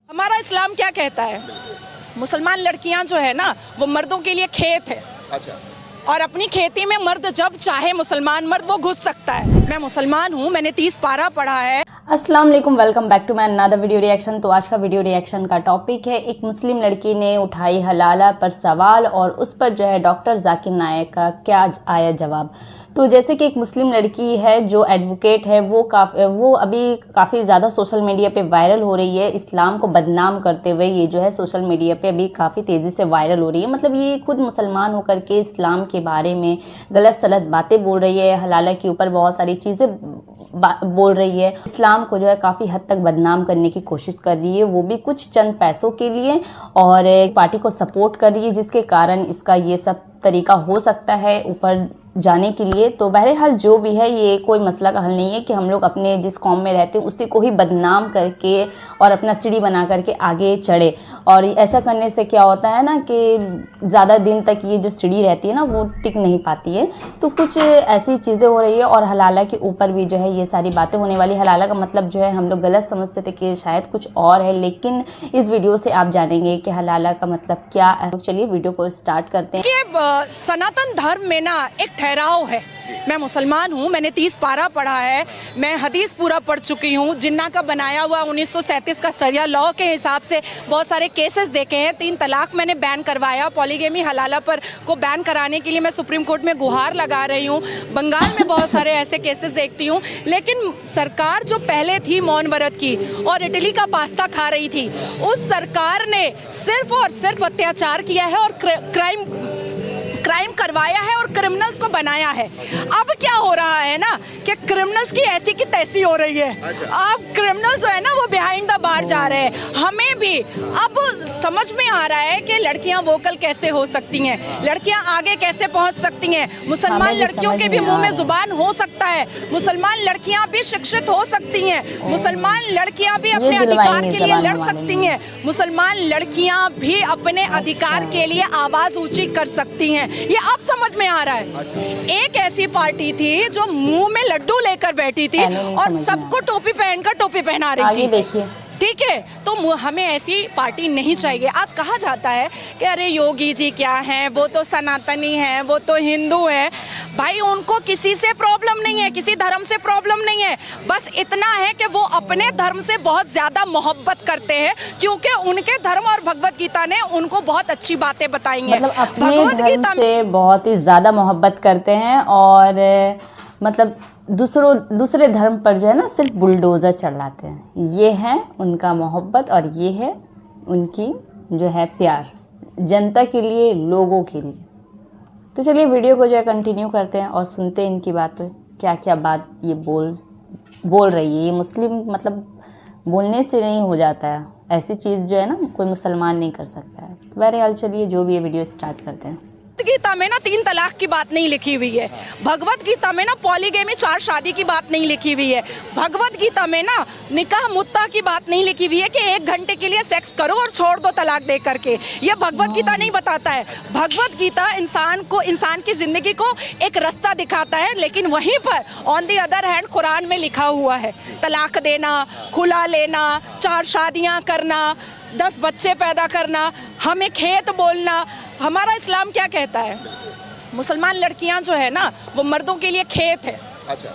हमारा इस्लाम क्या कहता है? मुसलमान लड़कियां जो है ना वो मर्दों के लिए खेत है। अच्छा। और अपनी खेती में मर्द जब चाहे मुसलमान मर्द वो घुस सकता है। मैं मुसलमान हूँ, मैंने 30 पारा पढ़ा है। अस्सलाम वालेकुम, welcome back to my another video reaction. तो आज का वीडियो रिएक्शन का टॉपिक है, एक मुस्लिम लड़की ने उठाई हलाला पर सवाल और उस पर जो है डॉक्टर जाकिर नायक का क्या आया जवाब। तो जैसे कि एक मुस्लिम लड़की है जो एडवोकेट है, वो अभी काफ़ी ज़्यादा सोशल मीडिया पे वायरल हो रही है। इस्लाम को बदनाम करते हुए ये जो है सोशल मीडिया पे अभी काफ़ी तेज़ी से वायरल हो रही है। मतलब ये खुद मुसलमान होकर के इस्लाम के बारे में गलत सलत बातें बोल रही है, हलाला के ऊपर बहुत सारी चीज़ें बोल रही है, इस्लाम को जो है काफ़ी हद तक बदनाम करने की कोशिश कर रही है, वो भी कुछ चंद पैसों के लिए, और एक पार्टी को सपोर्ट कर रही है जिसके कारण इसका ये सब तरीका हो सकता है ऊपर जाने के लिए। तो बहरहाल जो भी है, ये कोई मसला का हल नहीं है कि हम लोग अपने जिस कौम में रहते हैं उसी को ही बदनाम करके और अपना सीढ़ी बना करके आगे चढ़े। और ऐसा करने से क्या होता है ना कि ज़्यादा दिन तक ये जो सीढ़ी रहती है ना वो टिक नहीं पाती है। तो कुछ ऐसी चीज़ें हो रही है और हलाला के ऊपर भी जो है ये सारी बातें होने वाली। हलाला का मतलब जो है हम लोग गलत समझते थे कि शायद कुछ और है, लेकिन इस वीडियो से आप जानेंगे कि हलाला का मतलब क्या है। चलिए वीडियो को स्टार्ट करते हैं। सनातन धर्म में ना एक ठहराव है। मैं मुसलमान हूँ, मैंने 30 पारा पढ़ा है, मैं हदीस पूरा पढ़ चुकी हूँ। जिन्ना का बनाया हुआ 1937 का शरिया लॉ के हिसाब से बहुत सारे केसेस देखे हैं। 3 तलाक मैंने बैन करवाया, पॉलीगेमी हलाला पर को बैन कराने के लिए मैं सुप्रीम कोर्ट में गुहार लगा रही हूँ। बंगाल में बहुत सारे ऐसे केसेस देखती हूँ। लेकिन सरकार जो पहले थी मौन व्रत की और इटली का पास्ता खा रही थी, उस सरकार ने सिर्फ और सिर्फ अत्याचार किया है और क्राइम करवाया है और क्रिमिनल्स को बनाया है। अब क्या हो रहा है ना कि क्रिमिनल्स की ऐसी की तैसी हो रही है। अब क्रिमिनल्स जो है ना वो बिहाइंड द बार जा रहे हैं। हमें भी अब समझ में आ रहा है कि लड़कियां वोकल कैसे हो सकती हैं, लड़कियां आगे कैसे पहुंच सकती हैं। मुसलमान लड़कियों के भी मुंह में जुबान हो सकता है, मुसलमान लड़कियां भी शिक्षित हो सकती हैं, मुसलमान लड़कियां भी अपने अधिकार के लिए लड़ सकती हैं, मुसलमान लड़कियां भी अपने अधिकार के लिए आवाज ऊंची कर सकती हैं। ये अब समझ में आ रहा है। एक ऐसी पार्टी थी जो मुंह में लड्डू लेकर बैठी थी और सबको टोपी पहनकर टोपी पहना रही थी। देखिए, ठीक है, तो हमें ऐसी पार्टी नहीं चाहिए। आज कहा जाता है कि अरे योगी जी क्या हैं, वो तो सनातनी हैं, वो तो हिंदू हैं। भाई उनको किसी से प्रॉब्लम नहीं है, किसी धर्म से प्रॉब्लम नहीं है। बस इतना है कि वो अपने धर्म से बहुत ज़्यादा मोहब्बत करते हैं, क्योंकि उनके धर्म और भगवत गीता ने उनको बहुत अच्छी बातें बताई हैं। मतलब अपने धर्म से बहुत ही ज़्यादा मोहब्बत करते हैं और मतलब दूसरे धर्म पर जो है ना सिर्फ बुलडोज़र चलाते हैं। ये है उनका मोहब्बत और ये है उनकी जो है प्यार जनता के लिए, लोगों के लिए। तो चलिए वीडियो को जो है कंटिन्यू करते हैं और सुनते हैं इनकी बातें, क्या क्या बात ये बोल रही है। ये मुस्लिम मतलब बोलने से नहीं हो जाता है, ऐसी चीज़ जो है ना कोई मुसलमान नहीं कर सकता है। बहरहाल चलिए जो भी है वीडियो स्टार्ट करते हैं। गीता में ना 3 तलाक की बात नहीं लिखी हुई है। भगवत गीता में ना पॉलीगेमी 4 शादी की बात नहीं लिखी हुई है। भगवत गीता में ना निकाह मुत्ता की बात नहीं लिखी हुई है कि 1 घंटे के लिए सेक्स करो और छोड़ दो तलाक दे करके। ये भगवत गीता नहीं बताता है। भगवत गीता इंसान की जिंदगी को एक रास्ता दिखाता है, लेकिन वहीं पर on the other hand Quran में लिखा हुआ है तलाक देना, खुला लेना, 4 शादियाँ करना, 10 बच्चे पैदा करना, हमें खेत बोलना। हमारा इस्लाम क्या कहता है? मुसलमान लड़कियां जो है ना वो मर्दों के लिए खेत है। अच्छा।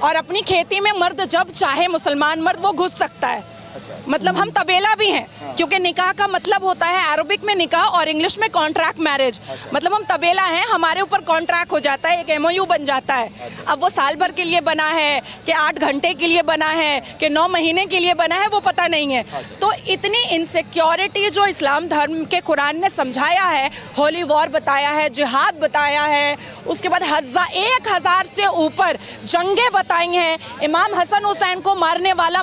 और अपनी खेती में मर्द जब चाहे मुसलमान मर्द वो घुस सकता है। अच्छा। मतलब हम तबेला भी हैं। क्योंकि निकाह का मतलब होता है अरबिक में निकाह और इंग्लिश में कॉन्ट्रैक्ट मैरिज। मतलब हम तबेला हैं, हमारे ऊपर कॉन्ट्रैक्ट हो जाता है, एक MOU बन जाता है। अब वो साल भर के लिए बना है कि 8 घंटे के लिए बना है कि 9 महीने के लिए बना है, वो पता नहीं है। तो इतनी इनसिक्योरिटी जो इस्लाम धर्म के कुरान ने समझाया है, होली वॉर बताया है, जिहाद बताया है, उसके बाद 1000 से ऊपर जंगें बताई हैं, इमाम हसन हुसैन को मारने वाला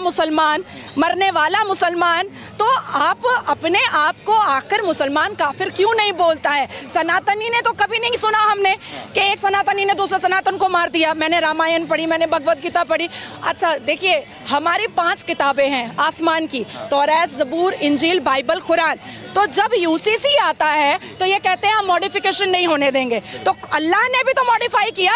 मुसलमान, तो आप अपने आप को आकर मुसलमान काफिर क्यों नहीं बोलता है? सनातनी ने तो कभी नहीं सुना हमने कि एक सनातनी ने दूसरे सनातन को मार दिया। मैंने रामायण पढ़ी, मैंने भगवत गीता पढ़ी। अच्छा देखिए, हमारी 5 किताबें हैं आसमान की, तौरात, ज़बूर, इंजील, बाइबल, कुरान। तो जब UCC आता है तो ये कहते हैं हम मॉडिफिकेशन नहीं होने देंगे। तो अल्लाह ने भी तो मॉडिफाई किया,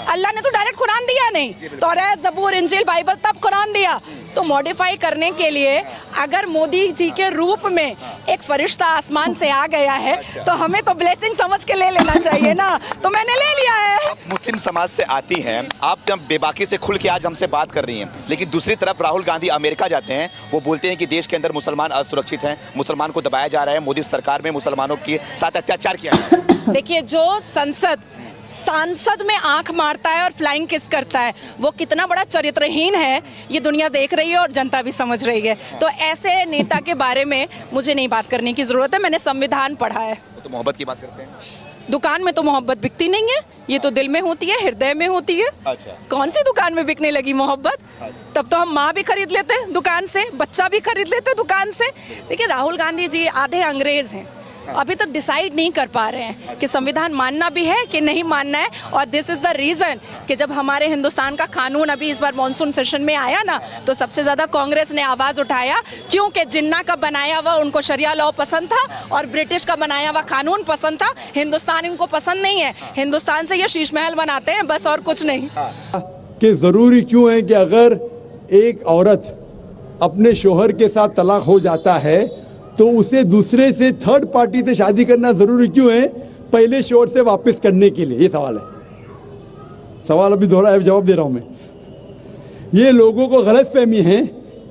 अल्लाह ने तो डायरेक्ट कुरान दिया नहीं। तौरात, ज़बूर, इंजील, बाइबल, तब कुरान दिया। तो मॉडिफाई करने के लिए अगर मोदी जी के रूप में एक फरिश्ता आसमान से आ गया है तो हमें तो ब्लेसिंग समझ के ले लेना चाहिए ना, तो मैंने ले लिया है। आप मुस्लिम समाज से आती हैं, आप जब बेबाकी से खुल के आज हमसे बात कर रही हैं, लेकिन दूसरी तरफ राहुल गांधी अमेरिका जाते हैं, वो बोलते हैं कि देश के अंदर मुसलमान असुरक्षित हैं, मुसलमान को दबाया जा रहा है, मोदी सरकार में मुसलमानों के साथ अत्याचार किया जा रहा है। देखिए, जो सांसद में आंख मारता है और फ्लाइंग किस करता है, वो कितना बड़ा चरित्रहीन है ये दुनिया देख रही है और जनता भी समझ रही है। तो ऐसे नेता के बारे में मुझे नहीं बात करने की जरूरत है, मैंने संविधान पढ़ा है। तो मोहब्बत की बात करते हैं, दुकान में तो मोहब्बत बिकती नहीं है, ये तो दिल में होती है, हृदय में होती है। अच्छा। कौन सी दुकान में बिकने लगी मोहब्बत? तब तो हम माँ भी खरीद लेते दुकान से, बच्चा भी खरीद लेते दुकान से। देखिए, राहुल गांधी जी आधे अंग्रेज हैं, अभी तक डिसाइड नहीं कर पा रहे हैं कि संविधान मानना भी है कि नहीं मानना है। और दिस इज द रीजन कि जब हमारे हिंदुस्तान का कानून अभी इस बार मॉनसून सेशन में आया ना, तो सबसे ज्यादा कांग्रेस ने आवाज उठाया, क्योंकि जिन्ना का बनाया हुआ उनको शरिया लॉ पसंद था और ब्रिटिश का बनाया हुआ कानून पसंद था। हिंदुस्तान इनको पसंद नहीं है, हिंदुस्तान से ये शीश महल बनाते हैं बस, और कुछ नहीं। कि जरूरी क्यों है कि अगर एक औरत अपने शोहर के साथ तलाक हो जाता है तो उसे दूसरे से, थर्ड पार्टी से शादी करना जरूरी क्यों है पहले शोहर से वापस करने के लिए? ये सवाल है। सवाल अभी दोहरा है, जवाब दे रहा हूं मैं। ये लोगों को गलतफहमी है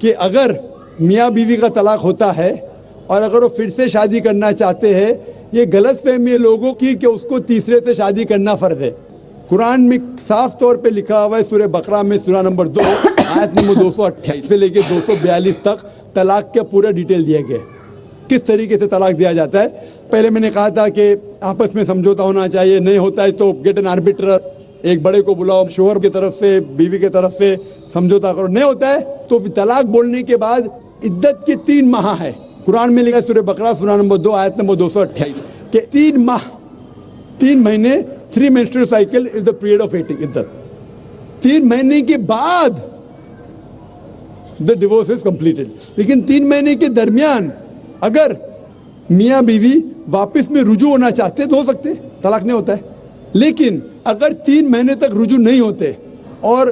कि अगर मियाँ बीवी का तलाक होता है और अगर वो फिर से शादी करना चाहते हैं, ये गलतफहमी है लोगों की कि उसको तीसरे से शादी करना फर्ज है। कुरान में साफ तौर पे लिखा हुआ है, सूरह बकरा में सूरा नंबर 2 आयत नंबर 228 से लेके 242 तक तलाक के पूरा डिटेल दिया गया है, किस तरीके से तलाक दिया जाता है। पहले मैंने कहा था कि आपस में समझौता होना चाहिए, नहीं होता है तो गेट एन आर्बिट्रर, एक बड़े को बुलाओ, शोहर की तरफ से बीवी की तरफ से समझौता करो। नहीं होता है तो तलाक बोलने के बाद इद्दत के 3 माह है। कुरान में लिखा सूरह बकरा सूरा नंबर 2 आयत नंबर 228 के 3 माह, 3 महीने, 3 menstrual cycle is the period of waiting इद्दत। 3 महीने के बाद द डिवोर्स इज कंप्लीटेड। लेकिन 3 महीने के दरमियान अगर मियाँ बीवी वापस में रुजू होना चाहते तो हो सकते, तलाक नहीं होता है। लेकिन अगर 3 महीने तक रुजू नहीं होते और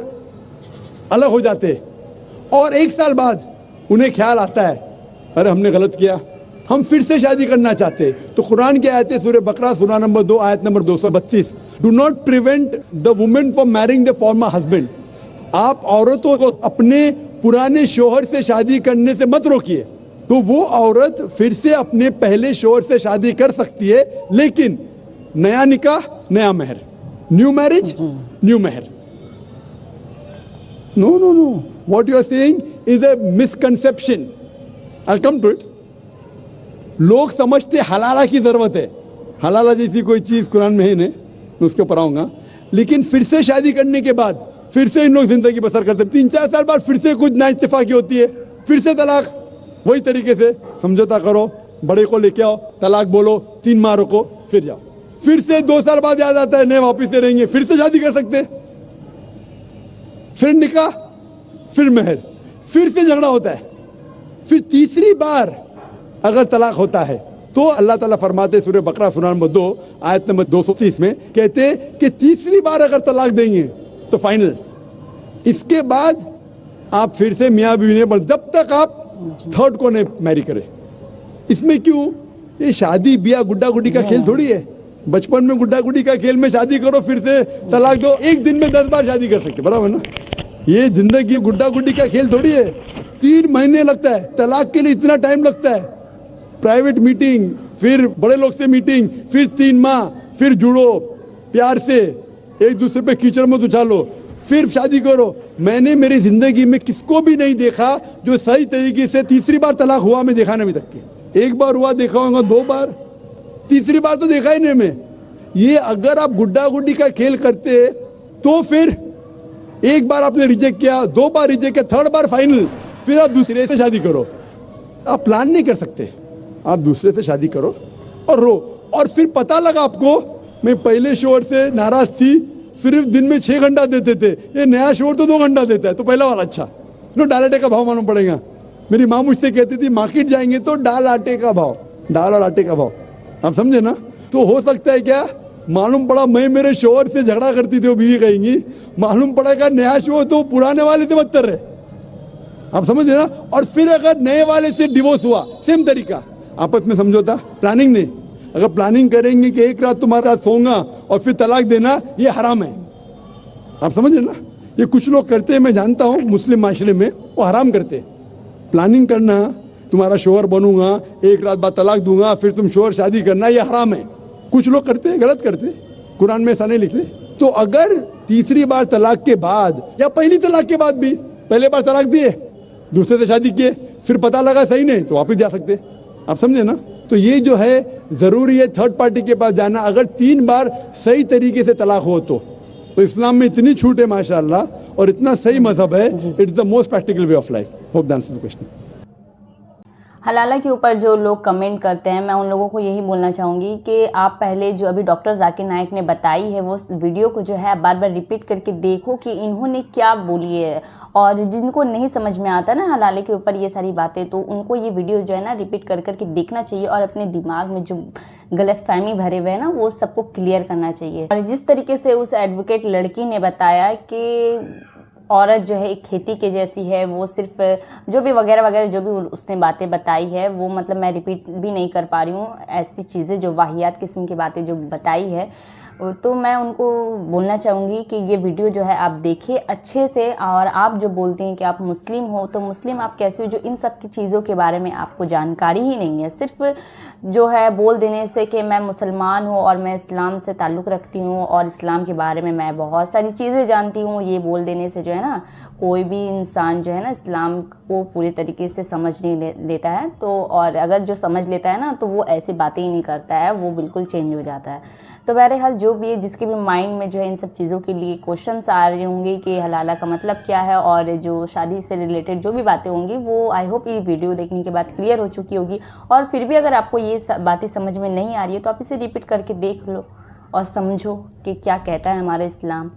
अलग हो जाते और 1 साल बाद उन्हें ख्याल आता है अरे हमने गलत किया, हम फिर से शादी करना चाहते, तो कुरान की आयत है सूरह बकरा सूरा नंबर 2 आयत number 232, do not prevent the women from marrying the former husband. आप औरतों को अपने पुराने शोहर से शादी करने से मत रोकिए, तो वो औरत फिर से अपने पहले शोहर से शादी कर सकती है, लेकिन नया निकाह नया महर, न्यू मैरिज न्यू महर। No no no, what you are saying is a misconception. I come to it. लोग समझते हलाला की जरूरत है, हलाला जैसी कोई चीज कुरान में है नहीं, मैं उसके ऊपर आऊंगा। लेकिन फिर से शादी करने के बाद फिर से इन लोग जिंदगी बसर करते, 3-4 साल बाद फिर से कुछ नाइत्तेफाकी होती है, फिर से तलाक। वही तरीके से समझौता करो, बड़े को लेके आओ, तलाक बोलो, 3 माह रुको, फिर जाओ, फिर से 2 साल बाद याद आता है नहीं वापिस से रहेंगे, फिर से शादी कर सकते, फिर निकाह, फिर महर, फिर से झगड़ा होता है। फिर तीसरी बार अगर तलाक होता है तो अल्लाह ताला फरमाते सूरह बकरा सूरा नंबर 2 आयत नंबर 230 में कहते कि तीसरी बार अगर तलाक देंगे तो फाइनल। इसके बाद आप फिर से मियाँ बीवी ने, जब तक आप थर्ड को नहीं मैरी करें। इसमें क्यों? ये शादी ब्याह गुड्डा गुड्डी का खेल थोड़ी है। बचपन में गुड्डा गुड्डी का खेल में शादी करो फिर से तलाक दो, एक दिन में 10 बार शादी कर सकते, बराबर ना? ये जिंदगी गुड्डा गुड्डी का खेल थोड़ी है। 3 महीने लगता है तलाक के लिए, इतना टाइम लगता है। प्राइवेट मीटिंग, फिर बड़े लोग से मीटिंग, फिर 3 माह, फिर जुड़ो प्यार से, एक दूसरे पे कीचड़ मत उछालो, फिर शादी करो। मैंने मेरी जिंदगी में किसको भी नहीं देखा जो सही तरीके से तीसरी बार तलाक हुआ, मैं देखा नहीं अभी तक के। 1 बार हुआ देखा होगा, 2 बार, तीसरी बार तो देखा ही नहीं मैं। ये अगर आप गुड्डा गुड्डी का खेल करते तो फिर 1 बार आपने रिजेक्ट किया, 2 बार रिजेक्ट किया, 3rd बार फाइनल, फिर आप दूसरे से शादी करो। आप प्लान नहीं कर सकते, आप दूसरे से शादी करो और रो। और फिर पता लगा आपको मैं पहले शोहर से नाराज थी, सिर्फ दिन में 6 घंटा देते थे, ये नया शोहर तो 2 घंटा देता है, तो पहला वाला अच्छा। नो, दाल आटे का भाव मालूम पड़ेगा। मेरी माँ मुझसे कहती थी मार्केट जाएंगे तो दाल आटे का भाव, दाल और आटे का भाव, आप समझे ना? तो हो सकता है क्या, मालूम पड़ा मैं मेरे शोहर से झगड़ा करती थी, वो बीवी कहेंगी, मालूम पड़ा क्या नया शोहर तो पुराने वाले से बदतर है। आप समझ रहे ना। और फिर अगर नए वाले से डिवोर्स हुआ, सेम तरीका, आपस में समझौता, प्लानिंग नहीं। अगर प्लानिंग करेंगे कि एक रात तुम्हारा साथ सोऊंगा और फिर तलाक देना, ये हराम है। आप समझ रहे ना। ये कुछ लोग करते हैं, मैं जानता हूँ मुस्लिम माशरे में, वो हराम करते हैं। प्लानिंग करना, तुम्हारा शोहर बनूंगा, एक रात बाद तलाक दूंगा, फिर तुम शोहर शादी करना, ये हराम है। कुछ लोग करते हैं, गलत करते हैं, कुरान में ऐसा नहीं लिखते। तो अगर तीसरी बार तलाक के बाद या पहली तलाक के बाद भी, पहले बार तलाक दिए, दूसरे से शादी किए, फिर पता लगा सही नहीं, तो वापस जा सकते। आप समझे ना। तो ये जो है जरूरी है थर्ड पार्टी के पास जाना, अगर 3 बार सही तरीके से तलाक हो तो इस्लाम में इतनी छूट है माशाअल्लाह, और इतना सही मजहब है। It's the most practical way of life. Hope that answers the question. हलाला के ऊपर जो लोग कमेंट करते हैं, मैं उन लोगों को यही बोलना चाहूँगी कि आप पहले जो अभी डॉक्टर जाकिर नायक ने बताई है वो वीडियो को जो है बार बार रिपीट करके देखो कि इन्होंने क्या बोली है। और जिनको नहीं समझ में आता ना हलाले के ऊपर ये सारी बातें, तो उनको ये वीडियो जो है ना रिपीट कर करके देखना चाहिए और अपने दिमाग में जो गलतफहमी भरे हुए हैं ना वो सबको क्लियर करना चाहिए। और जिस तरीके से उस एडवोकेट लड़की ने बताया कि औरत जो है एक खेती के जैसी है, वो सिर्फ जो भी वगैरह वगैरह जो भी उसने बातें बताई है वो मतलब मैं रिपीट भी नहीं कर पा रही हूँ, ऐसी चीज़ें जो वाहियात किस्म की बातें जो बताई है। तो मैं उनको बोलना चाहूँगी कि ये वीडियो जो है आप देखिए अच्छे से। और आप जो बोलते हैं कि आप मुस्लिम हो, तो मुस्लिम आप कैसे हो जो इन सब की चीज़ों के बारे में आपको जानकारी ही नहीं है। सिर्फ जो है बोल देने से कि मैं मुसलमान हूँ और मैं इस्लाम से ताल्लुक़ रखती हूँ और इस्लाम के बारे में मैं बहुत सारी चीज़ें जानती हूँ, ये बोल देने से जो है ना कोई भी इंसान जो है ना इस्लाम को पूरे तरीके से समझ नहीं लेता है। तो और अगर जो समझ लेता है ना तो वो ऐसी बातें ही नहीं करता है, वो बिल्कुल चेंज हो जाता है। तो बहरहाल जो भी है, जिसके भी माइंड में जो है इन सब चीज़ों के लिए क्वेश्चंस आ रहे होंगे कि हलाला का मतलब क्या है और जो शादी से रिलेटेड जो भी बातें होंगी वो आई होप ये वीडियो देखने के बाद क्लियर हो चुकी होगी। और फिर भी अगर आपको ये बातें समझ में नहीं आ रही है तो आप इसे रिपीट करके देख लो और समझो कि क्या कहता है हमारा इस्लाम।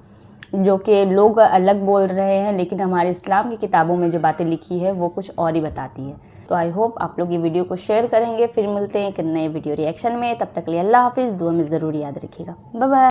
जो कि लोग अलग बोल रहे हैं लेकिन हमारे इस्लाम की किताबों में जो बातें लिखी है वो कुछ और ही बताती है। तो आई होप आप लोग ये वीडियो को शेयर करेंगे। फिर मिलते हैं एक नए वीडियो रिएक्शन में, तब तक के लिए अल्लाह हाफिज़। दुआ में ज़रूर याद रखिएगा। Bye bye.